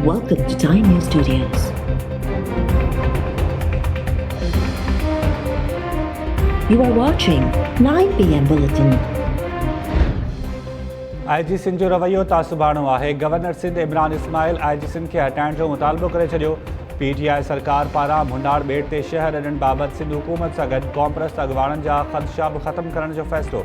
Welcome to Time News Studios. You are watching 9 PM Bulletin. IG Sindh जो रवैयो तासुबाणो आहे। Governor Sindh Imran Ismail IG Sindh खे हटाइण जो मुतालबो करे छॾियो। PTI सरकार पारां भुंडार ॿेट ते शहर ॾियण बाबति सिंध हुकूमत सां गॾु कॉमप्रस्त अॻुवाणनि जा ख़दशा बि ख़तमु करण जो फ़ैसिलो।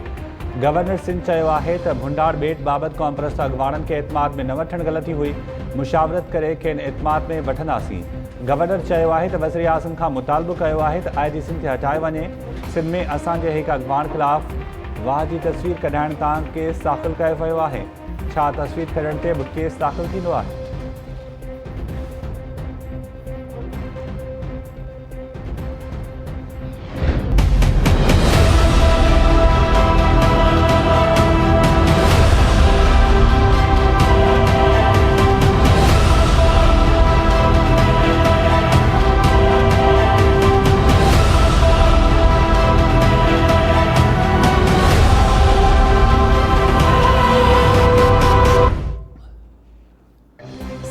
गवर्नर सिंध चयो आहे त भुंडार ॿेट बाबति कॉमप्रस्त अॻुवाणनि खे एतमाद में न वठणु ग़लती हुई। मुशावरत करे खेनि एतमाद में वठंदासीं। गवर्नर चयो आहे त वज़ीर आज़म खां मुतालबो कयो आहे त IG सिंध खे हटाए वञे। सिंध में असांजे हिकु अॻुवाण ख़िलाफ़ वाह जी तस्वीर कढाइण तां केस दाख़िल कयो वियो आहे। छा तस्वीर कढण ते बि केस दाख़िल थींदो आहे?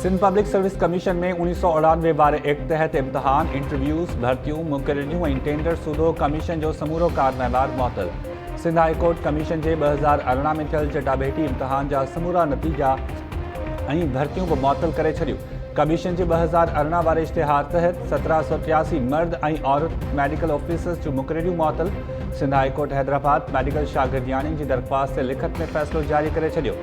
सिंध पब्लिक सर्विस कमीशन में 1998 वारे एक्ट तहत इम्तिहान, इंटरव्यूज़, भर्तियों, मुक़ररियूं ऐं टेंडर सूदो कमीशन जो समूरो कारवहिवार मुअतल। सिंध हाई कोर्ट कमीशन जे 2018 में थियल चटाभेटी इम्तिहान जा समूरा नतीजा ऐं भर्तियूं बि मुअतल करे छॾियूं। कमीशन जे 2018 वारे इश्तिहार तहत 1783 मर्द ऐं औरत मेडिकल ऑफिसर्स जूं मुक़ररियूं मुअतल। Sindh high court Hyderabad medical शागिर्दियाणियुनि जी दरख़्वास्त ते लिखत में फ़ैसिलो जारी करे छॾियो।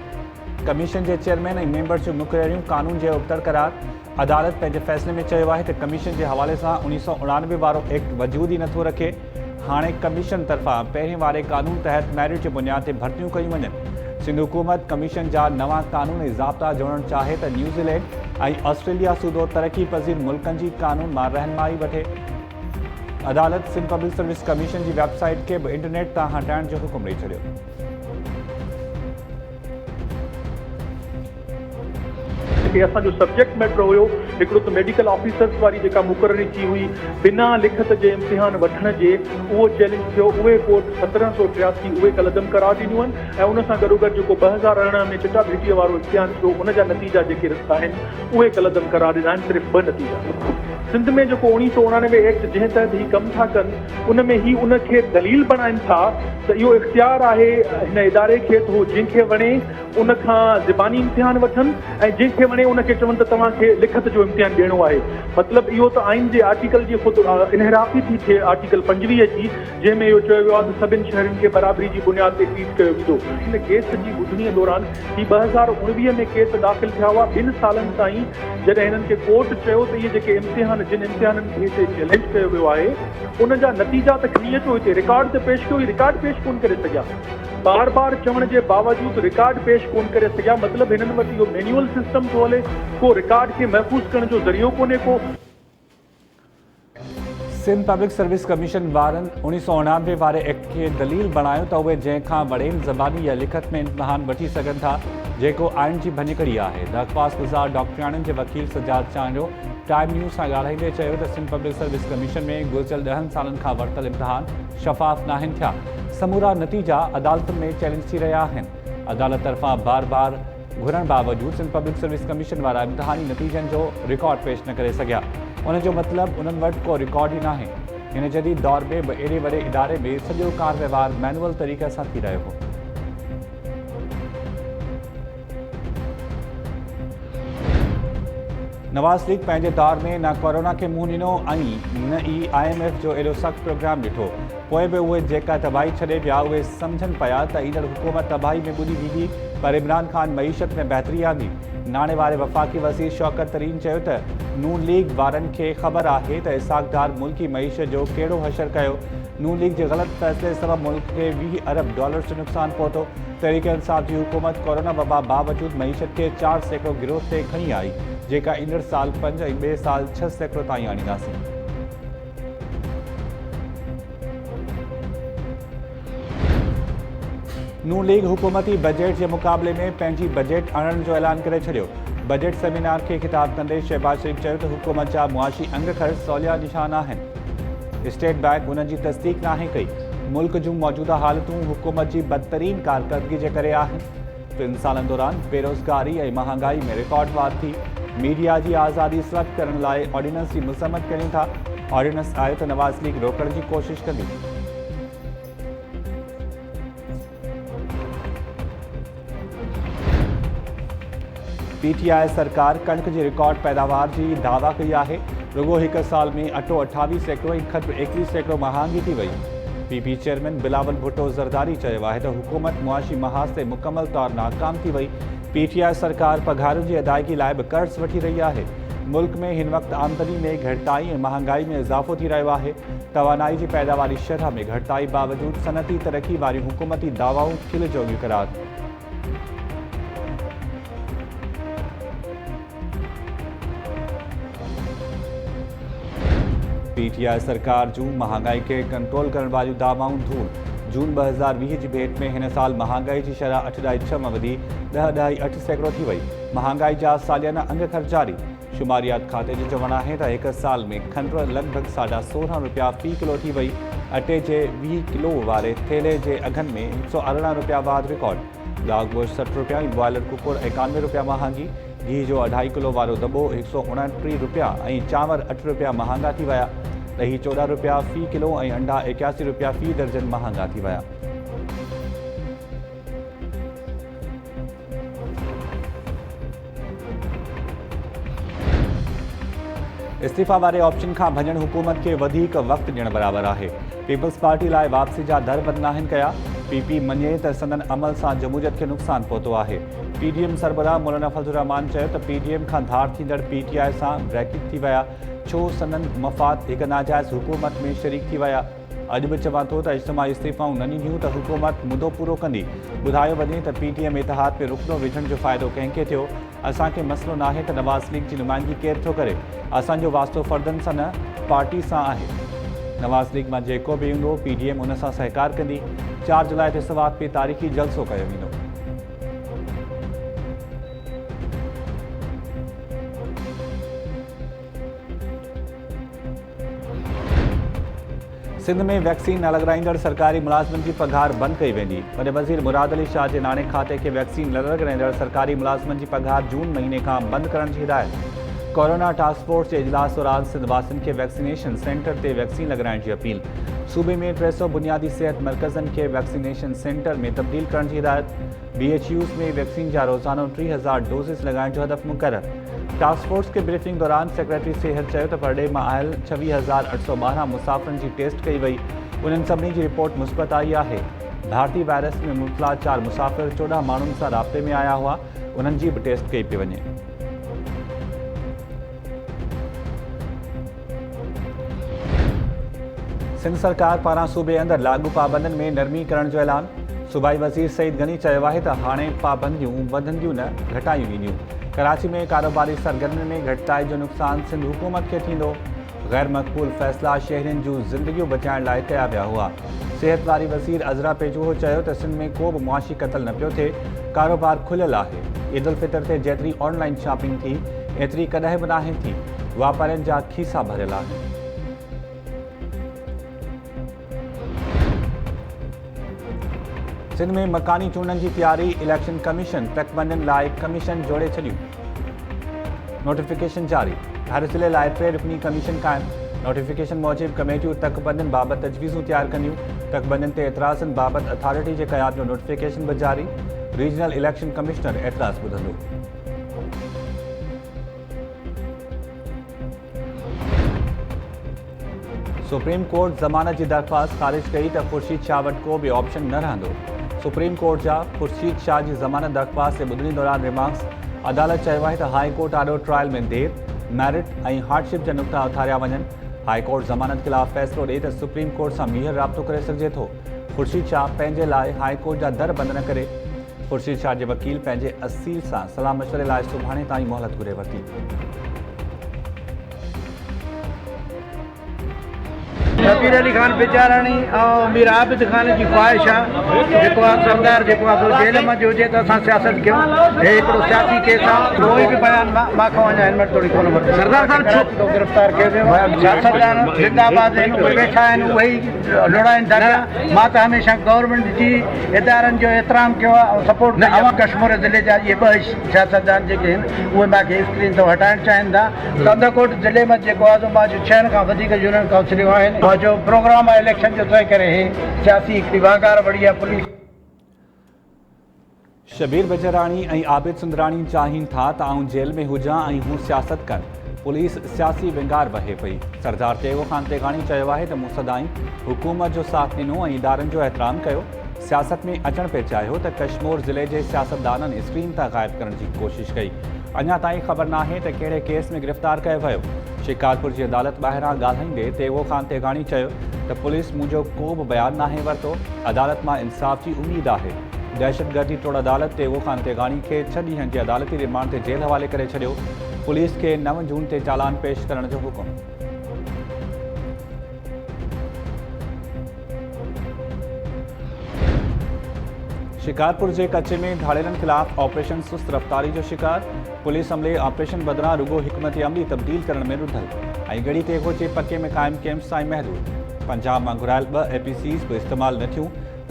कमीशन के चेयरमैन और मेंबर जूं मुक़ररियूं कानून के उबतर करार। अदालत पंहिंजे फैसले में चयो आहे त कमीशन के हवाले से 1989 वारो एक्ट वजूद ही नथो रखे। हाणे कमीशन तरफा पहिरें वारे कानून तहत मेरिट की बुनियाद ते भर्तियूं कयूं वञनि। सिंध हुकूमत कमीशन जा नवा कानून ऐं ज़ाब्ता जोड़ण चाहे त न्यूज़ीलैंड ऐं ऑस्ट्रेलिया सूदो तरक्की पज़ीर मुल्कनि जी कानून मां रहनुमाई वठे। अदालत सिंध पब्लिक सर्विस कमीशन की वेबसाइट के भी इंटरनेट तां हटाइण जो हुकुम ॾेई छॾियो। असो सब्जेक्ट मैटर हो एक मेडिकल ऑफिसर्स वाली जेका मुक़ररी की हुई बिना लिखत के इम्तिहान वठण के वो चैलेंज थो। उहे कोर्ट 1783 उहे कलदम करार ॾिनियूं आहिनि ऐं उन सां गॾोगॾु जेको 2018 में चटाभेटीअ वारो इम्तिहान थियो उन जा नतीजा जेके आहिनि उहे कलदम करार ॾिना आहिनि। सिर्फ़ 2 नतीजा। सिंध में जो 1989 एक्ट जैं तहत ही कम था कन उन में ही उनके दलील बनाइन था तो यो इख्तियार है इन इदारे के तो जैसे वणे उन ज़बानी इम्तिहान वठन ऐं जैसे वणे उनके चवन तो तव्हांखे लिखत जो इम्तिहान ॾियणो है। मतलब यो तो आइन के आर्टिकल की खुद इनहराफी थी थे आर्टिकल 25 की जैमें यो चयो वियो आहे त सभिनी शहरनि खे बराबरी की बुनियाद ते ट्रीट कयो वेंदो। इन केस की ॿुधणीअ दौरान ही 2019 में केस दाख़िल थिया हुआ। 2 सालनि ताईं जॾहिं हिननि खे कोर्ट चयो त इहे जेके इम्तिहान जिन इम्तिहाननि खे चैलेंज कयो वियो आहे उन जा नतीजा त खणी अचो हिते रिकॉर्ड ते पेश कयो। रिकॉर्ड पेश कोन करे सघिया। बार बार चवण के बावजूद रिकॉर्ड पेश कोन करे सघिया। मतलब हिननि वटि इहो मैनुअल सिस्टम थो हले। को रिकॉर्ड के महफूज़ करण जो ज़रियो कोन्हे को। सिंध पब्लिक सर्विस कमीशन वारनि 1989 वारे एक्ट के दलील बणायो त उहे जंहिंखां वड़ेन ज़बानी या लिखत में इम्तिहान वठी सघनि था जेको आइन जी भञकड़ी आहे। दरख़्वास्त गुज़ार डॉक्टराणनि के वकील सजाद चांडो टाइम न्यूज़ सां ॻाल्हाईंदे चयो त सिंध पब्लिक सर्विस कमीशन में गुज़िरियल 10 सालनि खां वरितल इम्तिहान शफ़ाफ़ नाहिनि थिया। समूरा नतीजा अदालतुनि में चैलेंज थी रहिया आहिनि। अदालत तरफ़ां बार बार घुरण बावजूद सिंध पब्लिक सर्विस कमीशन वारा इम्तिहानी नतीजनि जो रिकॉर्ड पेश न करे सघिया। उन जो मतलब उन्हनि वटि को रिकॉर्ड ही नाहे। हिन जदीद दौर में बि एॾे वॾे इदारे में सॼो कारवहिवार मैनुअल तरीक़े सां थी रहियो हो। नवाज़ लीग पंहिंजे दौर में न कोरोना के मुंहुं ॾिनो ऐं न ई IMF जो एॾो सख़्तु प्रोग्राम ॾिठो। पोइ बि उहे जेका तबाही छॾे पिया उहे सम्झनि पिया त ईंदड़ हुकूमत तबाही में ॿुॾी वेंदी पर इमरान ख़ान मईशत में बहितरी आंदी। नाणे वारे वफ़ाक़ी वज़ीर शौकत तरीन चयो त नून लीग वारनि खे ख़बर आहे त इसाक़दार मुल्की मईशत जो कहिड़ो हशर कयो। नून लीग के गलत फैसले सबब मुल्क के $20 अरब जो नुक़सान पहुतो। तहरीक इंसाफ की हुकूमत कोरोना वबा बावजूद मईशत के 4% गिरोह ते खणी आई जेका ईंदड़ साल 5 ऐं ॿिए साल 6% ताईं आणींदासीं। नून लीग हुकूमती बजट के मुक़ाबले में पंहिंजी बजट आणण जो ऐलान करे छॾियो। बजट सेमिनार के खिताब कंदे शहबाज शरीफ चयो त हुकूमत जा मुआशी अंग ख़र्च सौलिया निशान आहिनि। स्टेट बैंक उन्हनि जी तस्दीक नाहे कई। मुल्क जूं मौजूदा हालतूं हुकूमत की बदतरीन कारकर्दगी के करे आहिनि। 3 सालनि दौरान बेरोज़गारी ऐं महांगाई में रिकॉर्डवार थी मीडिया की आज़ादी स्लट करण लाइ ऑर्डिनेंस की मुसम्मत कयूं था। ऑर्डिनेंस आयो तो नवाज़ लीग रोकण की कोशिश कंदी। पीटीआई सरकार कणक की रिकॉर्ड पैदावार की दावा कई है। रुगो एक साल में अटो 28 सैकड़ों ऐं खंड 21 सैकड़ों महांगी थी वही। पीपी चेयरमैन बिलावल भुट्टो ज़रदारी चयो आहे तो हुकूमत मुआशी महाज से मुकम्मल तौर नाकाम थी वही। पीटीआई सरकार पघारुनि की अदायगी लाइ भी कर्ज वठी रही है। मुल्क में हिन वक्त आमदनी में घटताई और महंगाई में इजाफो थी रहो है। तवानाई की पैदावारी शरह में घटताई बावजूद सनती तरक्की वारी हुकूमती दावाओं खिल जोगियूं करार। पीटीआई सरकार जूं महंगाई के कंट्रोल करण वाली दावाऊं धूल। जून 2020 की भेट में हिन साल महंगाई की शरह 8.6 में वधी 10.8 सैकड़ों थी वही। महंगाई जा सालियाना अंग खर्च जारी। शुमारियात खाते जो चवण है तो एक साल में खंड लगभग ₹16.5 फी किलो थी वही। अटे के 20 किलो वाले थेले के अघन में 118 रुपया वाद रिकॉर्ड। लाग गोश्त 60 रुपया ऐं बॉयलर कुकुर 91 रुपया महांगी। घी जो 2.5 किलो वारो दॿो 129 रुपया ऐं चांवर 8 रुपया महांगा थी विया। ॾही 14 रुपया फी किलो ऐं अंडा 81 रुपया फी दर्जन महांगा थी विया। इस्तीफ़ा वारे ऑप्शन का भजन हुकूमत के वधीक वक्त ॾियण बराबर है। पीपल्स पार्टी लाइ वापसी जा दर बंद नाहिन कया। पीपी मञे तो संदन अमल से जमूरियत के नुकसान पहुतो है। पीडीएम सरबराह मौलाना फजलुर रहमान चयो तो पीडीएम का धार थींदड़ पीटीआई से ब्रैकेट थी विया। छो संदन मफ़ाद एक नाजायज़ हुकूमत में शरीक थी विया। अज भी चवां तो इज्तिमाही इस्तीफ़ाऊं न ॾींदियूं तो हुकूमत मुदो पूरो कंदी। बुधायो वञे तो पीटीएम इतिहाद में रुकनो विझण जो फ़ायदो कंहिंखे थियो। असांखे मसलो ना है तो नवाज़ लीग की नुमाइंदगी केर थो करे। असांजो वास्तो फर्दन से न पार्टी से है। नवाज़ लीग में जेको भी हूंदो पीडीएम उन सां सहकार कंदी। 4 जुलाई ते सवात पे तारीख़ी जलसो कयो वेंदो। सिंध में वैक्सीन न लॻाराईंदड़ सरकारी मुलाज़िमनि की पघार बंद कई वेंदी। वॾे वज़ीर मुराद अली शाह के नाणे खाते के वैक्सीन न लॻाराईंदड़ सरकारी मुलाज़िमनि की पघार जून महीने का बंद करण की हिदायत। कोरोना टास्क फोर्स के इजलास दौरान सिंध वासियों के वैक्सीनेशन सेंटर से वैक्सीन लगाइण की अपील। सूबे में 300 बुनियादी सेहत मरकज़न के वैक्सीनेशन सेंटर में तब्दील करण की हिदायत। BHUs में वैक्सीन जा रोज़ानो 3000 डोज़िस लगाइण जो हदफ मुक़रर। टास्क फोर्स के ब्रीफिंग दौरान सेक्रेटरी सेहत चयो तो परडे में आयल 26,812 मुसाफ़िरनि की टेस्ट कई वई। उन्हनि सभिनी की रिपोर्ट मुस्बत आई है। भारतीय वायरस में मुबतला 4 मुसाफ़िर 14 माण्हुनि से राब्ते में आया हुआ। उन्हनि जी भी टेस्ट कई पे वञे। सिंध सरकार पारा सूबे अंदर लागू पाबंदन में नरमी करण जो ऐलान। सूबाई वज़ीर सईद गनी चयो है तो हाणे पाबंदियों वधंदियूं न घटायूं वेंदियूं। कराची में कारोबारी सरगर्मियों में घटताई जो नुकसान सिंध हुकूमत के थींदो। गैर मक़बूल फ़ैसला शहरियों जूं ज़िंदगियूं बचाइण लाइ कया विया हुआ। सेहत वारी वज़ीर अज़रा पेजूहो चयो तो सिंध में को भी मुआशी कतल न पियो थिए। कारोबार खुलियल है। ईद उल फितर ते जेतरी ऑनलाइन शॉपिंग थी एतरी कॾहिं भी नाहे थी। वापारियुनि जा खीसा भरियल आहिनि। सिंध में मकानी चूंडनि की तैयारी। इलेक्शन कमीशन तकबंदियुनि लाइ कमीशन जोड़े छॾियूं। नोटिफिकेशन जारी। हर ज़िले लाइ 3 रुकनी कमीशन क़ाइम। नोटिफिकेशन मूजिब कमेटियूं तकबंदियुनि बाबति तजवीज़ूं तैयार कंदियूं। तकबंदियुनि ते एतिराज़नि बाबति अथॉरिटी के क़याम जो नोटिफिकेशन भी जारी। रीजनल इलेक्शन कमिश्नर एतिराज़ ॿुधंदो। सुप्रीम कोर्ट ज़मानत की दरख्वास्त खारिज कई तो खुर्शीद शाह वटि को भी ऑप्शन न रहंदो। सुप्रीम कोर्ट जा खुर्शीद शाह की ज़मानत दरख्वास्त से ॿुधणी दौरान रिमार्क्स। अदालत चयो है तो हाई कोर्ट आॾो ट्रायल में देर मैरिट और हार्डशिप जा नुक़्ता उथारिया वञनि। हाई कोर्ट ज़मानत खिलाफ़ फ़ैसिलो ॾिए तो सुप्रीम कोर्ट से मीहर राब्तो करे सघिजे थो। खुर्शीद शाह पंहिंजे लाइ हाई कोर्ट जा दर बंद न करे। खुर्शीद शाह के वकील पंहिंजे असील से सलाह मशवरे लाइ सुभाणे ताईं मोहलत घुरे वरिती। शबीर अली खान बेचाराणी और मीर आबिद खान जी ख्वाहिश आहे जेको आहे सरदार जेको आहे जेल में जो हुजे त असां सियासत कयूं। हे हिकिड़ो सियासी केस आहे। कोई बि बयान मां खां वञा हिन वटि थोरी कोन वरितो। सरदार साहब छो गिरफ़्तार कयो वियो आहे? सियासतदान जिंदाबाद आहिनि, उहे वेठा आहिनि, उहे ई लड़ाइनि था पिया। मां त हमेशह गवर्नमेंट जी इदारनि जो एतिराम कयो आहे ऐं सपोर्ट कयो आहे। कश्मीर ज़िले जा इहे ॿ सियासतदान जेके आहिनि उहे मूंखे स्क्रीन तो हटाइणु चाहिनि था। कंदकोट ज़िले में जेको आहे मां जो 6 खां वधीक यूनियन काउंसिलियूं आहिनि। जो प्रोग्राम आहे इलेक्शन जो तंहिं करे हे सियासी हिकिड़ी वांगार वड़ी आहे। पुलिस शबीर बजराणी ऐं आबिद सुंदराणी चाहिनि था त आउं जेल में हुजां ऐं हू सियासत कनि। पुलिस सियासी विंगार वहे पई। सरदार तेगो खान तेगानी चयो आहे त मूं सदाईं हुकूमत जो साथ ॾिनो ऐं इदारनि जो एहतराम कयो। सियासत में अचण पे चाहियो त कश्मीर ज़िले जे सियासतदाननि स्क्रीन तां गायब करण जी कोशिश कई। अञा ताईं ख़बर नाहे त कहिड़े केस में गिरफ़्तार कयो वियो। शिकारपुर जी अदालत ॿाहिरां ॻाल्हाईंदे तेगो खान तेगानी चयो त पुलिस मुंहिंजो को बि बयानु नाहे वरितो। अदालत मां इंसाफ़ जी उमेद आहे। दहशतगर्दी टोड़ अदालत तेगो खान तेगानी खे 6 ॾींहनि जे अदालती रिमांड ते जेल हवाले करे छॾियो। पुलिस खे 9 जून ते चालान पेश करण जो हुकुम। शिकारपुर के कच्चे में धाड़ेलनि खिलाफ ऑपरेशन सुस्त रफ्तारी जो शिकार। पुलिस अमले ऑपरेशन बदिरां रुगो हिकमत अमली तब्दील करण में रुधल ऐं गड़ी तेगो जे पके में क़ाइम कैंप्स ताईं महदूद। पंजाब मां घुरायल 2 APCs बि इस्तेमालु न थियूं।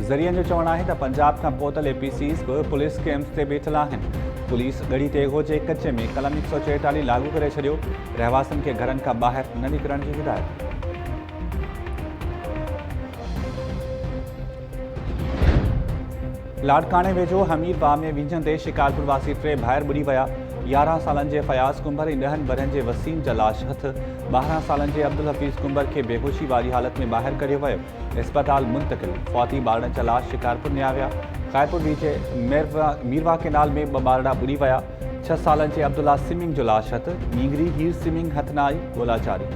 ज़रियनि जो चवणु आहे त पंजाब खां पहुतल APCs बि पुलिस कैंप्स ते बीठल आहिनि। पुलिस गड़ी तेगो जे कच्चे में कलम 144 लागू करे छॾियो। रहवासियुनि खे घरनि खां ॿाहिरि न निकिरण जी हिदायत। लाड़काने वेझो हमीर बाह में विझंदे शिकारपुर वासी 3 भाइर बुॾी विया। 11 सालनि जे फयाज़ कुंबर ऐं 10 वरनि जे वसीम जा लाश हथ। 12 सालनि जे अब्दुल हफ़ीज़ कुंबर खे बेहोशी वारी हालत में ॿाहिरि कढियो वियो। अस्पताल मुंतकिल। फ़ौती ॿारनि जा लाश शिकारपुर निया विया। ख़ैरपुर बीचे मीरवा केनाल में 2 ॿारड़ा बुॾी विया। 6 सालनि जे अब्दुल्ला सिमिंग जो लाश हथ। नींगरी हीर सिमिंग हथ न आई। ॻोल्हा जारी।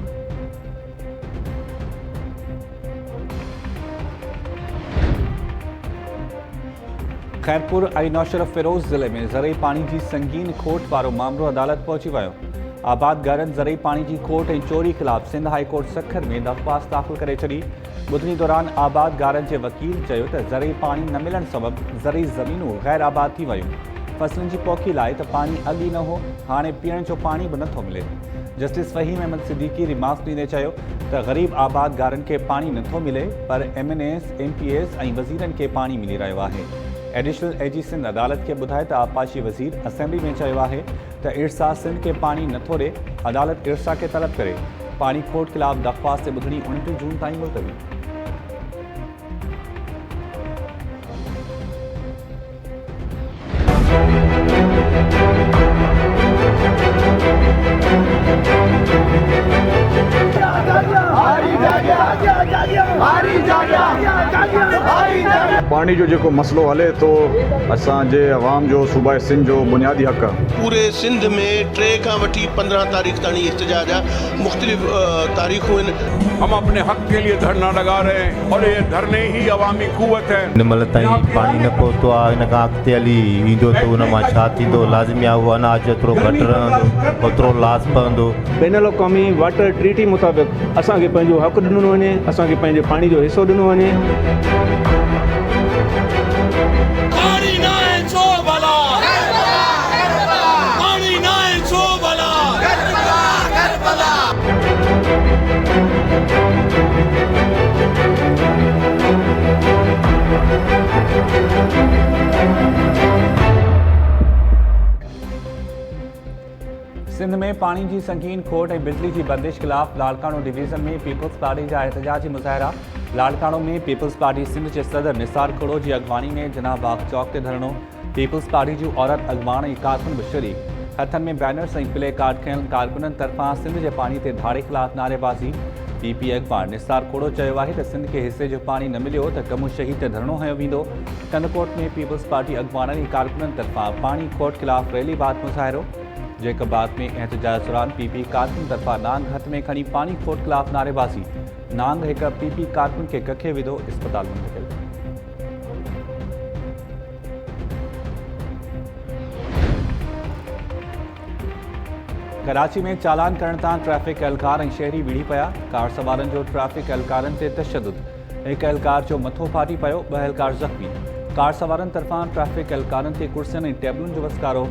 खैरपुर ऐं नौशरफ फिरोज़ ज़िले में ज़रई पानी की संगीन खोट वारो मामलो अदालत पहुची वियो। आबाद घरनि ज़रई पानी की खोट ऐं चोरी ख़िलाफ़ सिंध हाई कोर्ट सखर में दरख़्वास्त दाख़िल करे छॾी। ॿुधणी दौरान आबाद घरनि जे वकील चयो त ज़रई पानी न मिलण सबबि ज़रई ज़मीनूं गैर आबाद थी वियूं। फसलनि जी पोखी लाइ त पानी अॻु ई न हो, हाणे पीअण जो पानी बि नथो मिले। जस्टिस फ़हीम अहमद सिद्दीकी रिमार्क्स ॾींदे चयो त ग़रीब आबाद घरनि खे पानी नथो मिले, पर MNAs, MPAs ऐं वज़ीरनि खे पानी मिली रहियो आहे। एडिशनल AG सिंध अदालत के बुधाए तो आपाशी वज़ीर असेंबली में चयो आहे त इरसा सिंध के पानी नथो ॾे। अदालत इरसा के तलब करे। पानी खोट खिलाफ़ दरख़्वास्त ॿुधणी 29 जून ताईं मुलतवी। पानी जो जेको मसलो हले तो असांजे अवाम जो सूबा सिंध जो बुनियादी हक़ आहे। पूरे सिंध में 3 खां वठी 15 तारीख़ ताणी इhtजाज आहे। मुख्तलिफ तारीख़ूं आहिनि। हम अपने हक के लिए धरना लगा रहे हैं और ये धरने ही अवामी कुव्वत है। निमल ताईं पानी न पहुतो आहे, हिन खां अॻिते हली ईंदो त उन मां छा थींदो। लाज़मी आहे उहो अनाज जेतिरो घटि रहंदो ओतिरो लास पवंदो। बैनुल अक़वामी वाटर ट्रीटी मुताबिक़ असांखे पंहिंजो हक़ ॾिनो वञे, असांखे पंहिंजे पाणी जो हिसो ॾिनो वञे। सिंध में पानी की संगीन खोट और बिजली की बंदिश खिलाफ़ लाड़कानो डिवीज़न में पीपल्स पार्टी जा एहतजाजी मुज़ाहिरा। लाड़कानो में पीपल्स पार्टी सिंध के सदर निसार खोड़ो की अगवानी में जना बाग चौक ते धरणो। पीपल्स पार्टी जो औरत अगवान और कारकुन भी शरीक। हथन में बैनर्स और प्ले कार्ड खयल कारकुनन तरफा सिंध के पानी ते धाड़े खिलाफ़ नारेबाज़ी। PP अगवान निसार खोड़ो चयो आहे त सिंध के हिस्से जो पानी न मिलियो त कमु शहीद ते धरणो हयो वेंदो। कंदकोट में पीपल्स पार्टी अगवाननि और कारकुनन तरफा पानी खोट खिलाफ़ रैली बाद मुज़ाहिरो। जैकबाद में एहतजाज दौरान PP कारकुन तरफा नांग हथ में खणी पानी खोट खिलाफ़ नारेबाज़ी। नांग एक PP कारकुन के कखे विधो, अस्पताल मुंतकिल। कराची में चालान करण तां ट्रैफिक एहलकार ऐं शहरी विढ़ी पिया। कार सवारनि जो ट्रैफिक एहलकारनि ते तशदुद। हिकु एहलकार जो मथो फाटी पियो, ॿ एहलकार ज़ख़्मी। कार सवारनि तरफ़ां ट्रैफिक एहलकारनि ते कुर्सियुनि ऐं टेबलुनि जो वसकारो।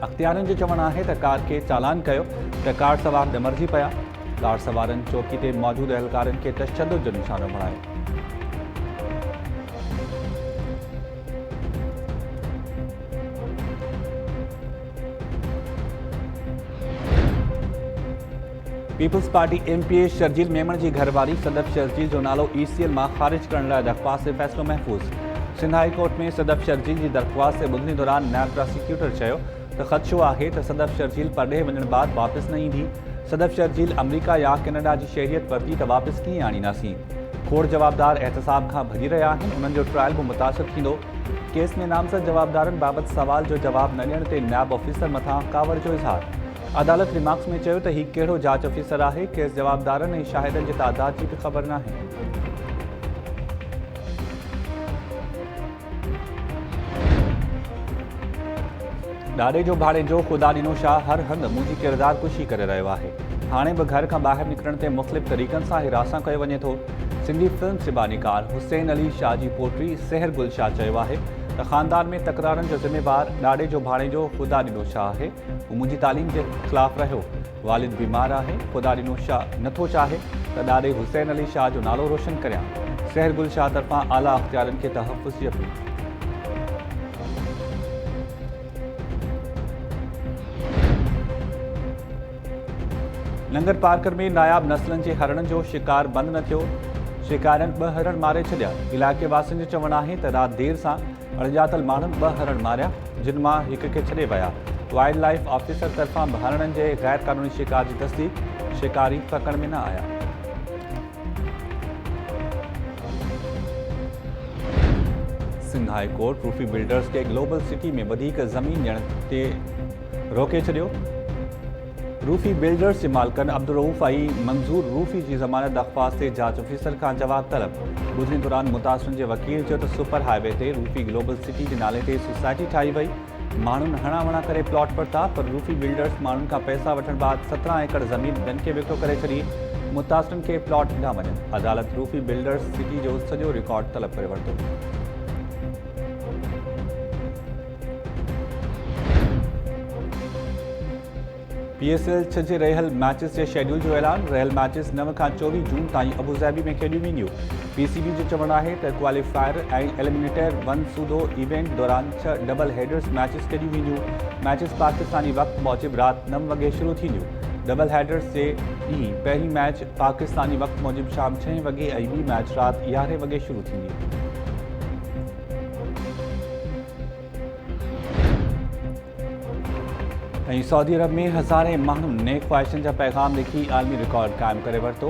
अख़्तियारनि जो चवणु आहे त कार खे चालान कयो त कार सवार ॾिमरजी पिया। कार सवारनि चौकी ते मौजूदु एहलकारनि खे तशदुद जो निशानो बणायो। People's Party MPA Sharjeel Memon की घरवारी सदफ शर्जील जो नालो ECL में खारिज करण लाइ दरख्वास्त से फ़ैसिलो महफूज़। सिंध हाई कोर्ट में सदफ शर्जील की दरख्वास्त से ॿुधणी दौरान नायब प्रोसिक्यूटर चयो त ख़दशो आहे त सदफ शर्जील परॾे वञण बाद वापस न ईंदी। सदफ शर्जील अमरीका या कैनेडा की शहरियत वरती त वापस कीअं आणींदासीं। खोड़ जवाबदार एहतसाब खां भॼी रहिया आहिनि। उन्हनि जो ट्रायल भी मुतासिर थींदो। केस में नामज़द जवाबदारनि बाबति सवाल जो जवाब न ॾियण ते नायब ऑफिसर मथां कावर जो इज़हार। अदालत रिमार्क्स में चयो त ही कहिड़ो जांच ऑफिसर आहे। केस जवाबदारनि ऐं शाहिदनि जी तादाद जी भी ख़बर नाहे। ॾाॾे जो भाड़े जो ख़ुदा ॾिनो शाह हर हंधि मुंहिंजी किरदार कुशी करे रहियो आहे। हाणे बि घर खां ॿाहिरि निकिरण ते मुख़्तलिफ़ तरीक़नि सां हिरासां कयो वञे थो। सिंधी फिल्म सिबानीकार हुसैन अली शाह जी पोटी सहर गुल शाह चयो आहे त ख़ानदान में तकरारनि जो ज़िम्मेवार ॾाॾे जो भाड़े जो ख़ुदा ॾिनो शाह आहे। हू मुंहिंजी तालीम जे ख़िलाफ़ु रहियो। वालिद बीमार आहे। ख़ुदा ॾिनो शाह नथो चाहे त ॾाॾे हुसैन अली शाह जो नालो रोशन करियां। सहर गुल शाह तरफ़ां आला अख़्तियारनि खे तहफ़ुज़ जी अपील। लंगर पार्कर में नायाब नस्लनि जे हरणनि जो शिकार बंदि न थियो। शिकारनि 2 हरण मारे छॾिया। इलाइक़े वासियुनि जो चवणु आहे त राति देर सां अणॼातल माण्हुनि 2 हरण मारिया, जिन मां हिक खे छॾे विया। वाइल्ड लाइफ ऑफिसर तरफ़ां हरणनि जे गैर क़ानूनी शिकार जी तस्दीक। शिकारी पकड़ में न आया। Sindh high court Rufi builders के ग्लोबल सिटी में वधीक ज़मीन ॾियण ते रोके छॾियो। रूफी बिल्डर्स के मालिकनि अब्दुलरऊफ़ ऐं मंज़ूर रूफी की ज़मानत दरख्वास्त ते जांच ऑफिसर का जवाब तलब। ॿुधणी दौरान मुतासिरनि जे वकील चयो त सुपर हाईवे ते रूफी ग्लोबल सिटी के नाले ते सोसाइटी ठाही वई। माण्हुनि हणावणा करे प्लॉट वरिता, पर रूफी बिल्डर्स माण्हुनि खां पैसा वठण बाद 17 एकड़ ज़मीन ॿियनि खे विकिरो करे छॾी। मुतासिरनि खे प्लॉट ॾिना वञनि। अदालत रूफी बिल्डर्स सिटी जो सॼो रिकॉर्ड तलब करे वरितो। PSL 6 जे रहियल मैचिस के शेड्यूल जो ऐलान। रहियल मैचिस 9 खां 24 जून ताईं अबूज़ाबी में खेॾियूं वेंदियूं। PCB जो चवणु आहे त क्वालिफायर ऐं एलिमिनेटर 1 सूदो इवेंट दौरान 6 डबल हेडर्स मैचिस खेॾियूं वेंदियूं। मैचिस पाकिस्तानी वक़्त मूजिब राति 9 वॻे शुरू थींदियूं। डबल हेडर्स जे ॾींहुं पहिरीं मैच पाकिस्तानी वक़्त मूजिब शाम 6 वॻे ऐं ॿी मैच राति 11 वॻे शुरू थींदी। ऐं सऊदी अरब में हज़ारे माण्हुनि नेक ख़्वाहिशनि जा पैगाम लिखी आलमी रिकॉर्ड क़ाइमु करे वरितो।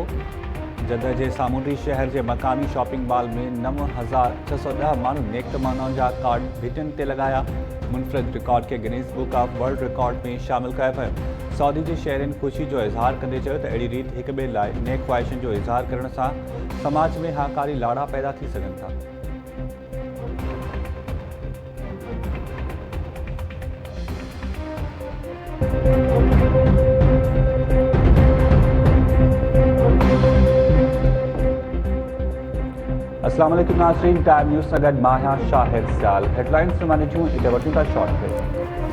जदह जे सामूंडी शहर के मकामी शॉपिंग मॉल में 9610 माण्हू नेक तमन्नाउनि जा कार्ड भितियुनि ते लॻाया। मुनफ़रिद रिकॉर्ड के Guinness book of world record में शामिल कयो वियो। सऊदी जे शहरनि ख़ुशी जो इज़हार कंदे चयो त अहिड़ी रीति हिक ॿिए लाइ नेक ख़्वाहिशनि जो इज़हार करण सां समाज में हाकारी लाड़ा पैदा थी सघनि था। अस्सलाम वालेकुम नाज़रीन, टाइम न्यूज़ सां गॾु मां आहियां शाहिद सियाल। हेडलाइंस माने जूं हिते वठूं था शॉर्ट ब्रेक।